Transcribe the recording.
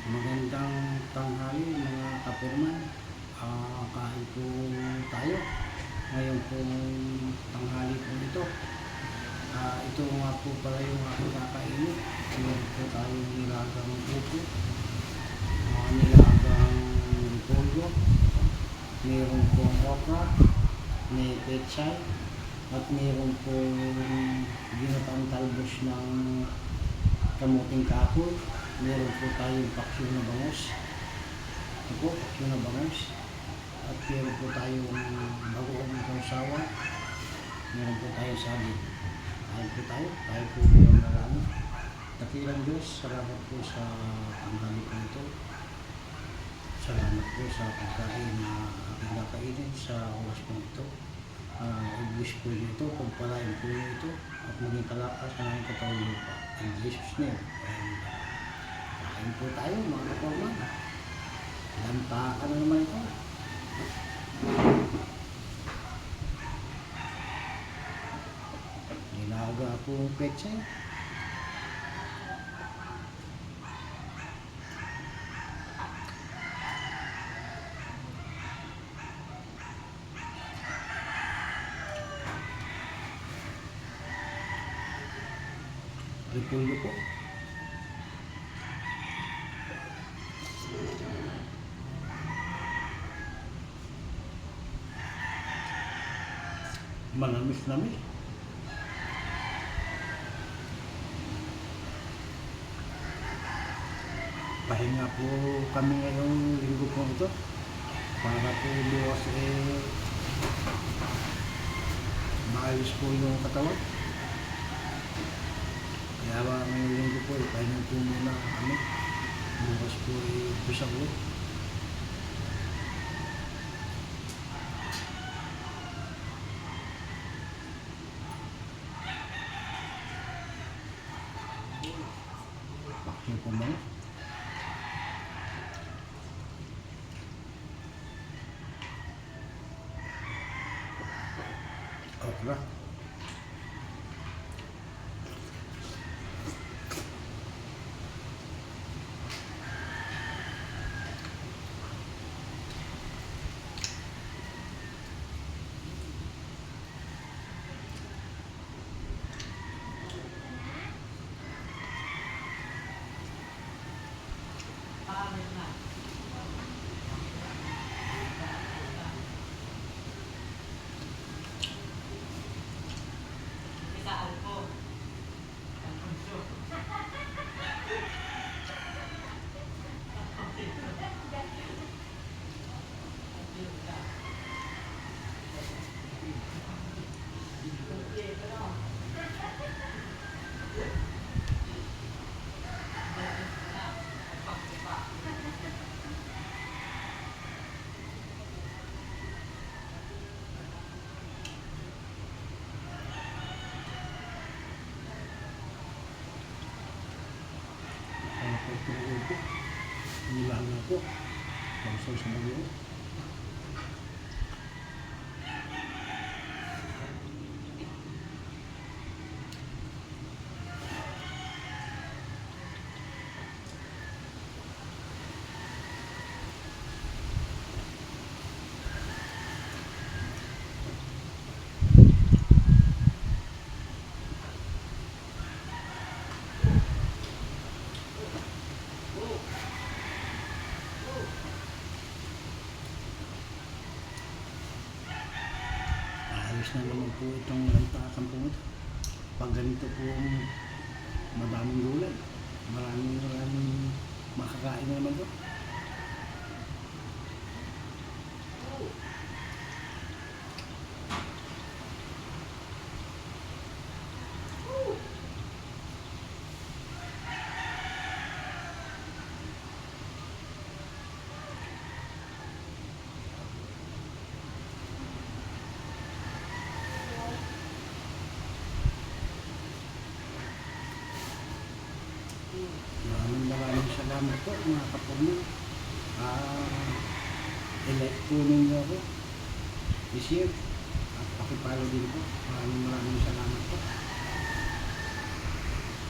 Magandang tanghali mga kapirman. Kain po tayo. Ngayon pong tanghali po ito. Ito nga po pala yung aking kakainin. Meron po tayong nilagang upo, nilagang pollo, meron pong okra, may pechay, at meron pong ginataang talbos ng kamuting kahoy. Meron po tayong paksyo na bangus. Ito po, paksyo na bangus. At meron po tayong bagoong kausawa. Meron po tayong saging. Kain po tayo. Tayo po ng marami. Dakilang Diyos, salamat po sa tanghali po ito. Salamat po sa pagkain na aking nakainin sa oras po ito. I-wish po ito, pagpalain po ito, at maging kalakas na ang katawang lupa. In Jesus' name. Kain po tayo mga kapatid. Lantakan na naman ito. Nilaga po ang pechay. Repolyo po. Manamis-namis. Pahinga po kami ngayong linggo po ito para po bukas maayos po yung katawan. Kaya ngayong linggo po pahinga po muna kami. Bukas po umpisa ulit. Pakyo po mga. Okra. Nilaga po. Pangsay sa mga. Ayos na naman po itong lantakan po ito. Pag ganito po madaming gulay, maraming makakain na naman po. Maraming salamat po mga kapatid. I-like po ninyo ako, i-share at pakipalo din po. Maraming salamat po.